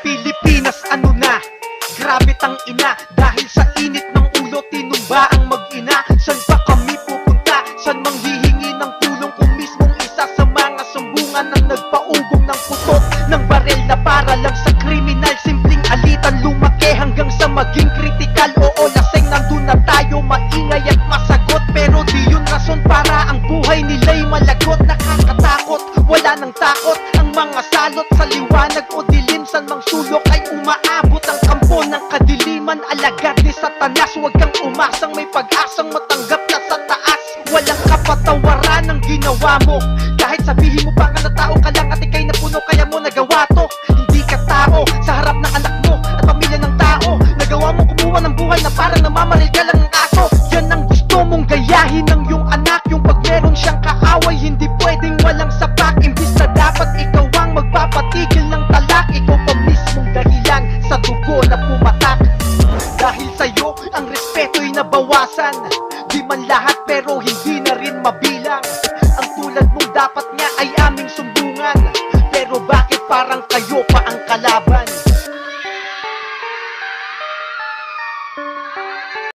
Pilipinas ano na? Grabe tang ina, dahil sa init ng ulo tinumba ang mag-ina. San ba kami pupunta? San mang hihingi ng tulong kung mismong isa sa mga sumbungan ang nagpaugong ng putot ng barel na para lang sa kriminal? Simpleng alitan lumaki hanggang sa maging kritikal. Oo, laseng nandun na tayo, maingay at masagot, pero di yun rason para ang buhay nila'y malagot. Nakakatakot, wala nang takot ang mga salot sa liwanag o dilim. San mang sulok ay umaabot ang kampo ng kadiliman. Alagad ni Satanas, huwag kang umasang may pag-asang matanggap ka sa taas. Walang kapatawaran ang ginawa mo, kahit sabihin mo pa nga na tao ka lang at ikay napuno, kaya mo nagawa to. Hindi ka tao sa harap ng anak mo at pamilya ng tao. Nagawa mo kumuha ng buhay na parang namamaril ka lang ng aso. Yan ang gusto mong gayahin ng iyong anak, yung pag meron siyang kaaway hindi pwedeng walang sapak. Imbis na dapat ikaw ang magpapatigil ng talak, ikaw pa mismong dahilan sa dugo na pumatak. Dahil sa'yo ang respeto'y nabawasan, di man lahat pero hindi na rin mabilang. Ang tulad mong dapat nga ay aming sumbungan, pero bakit parang kayo pa ang kalaban?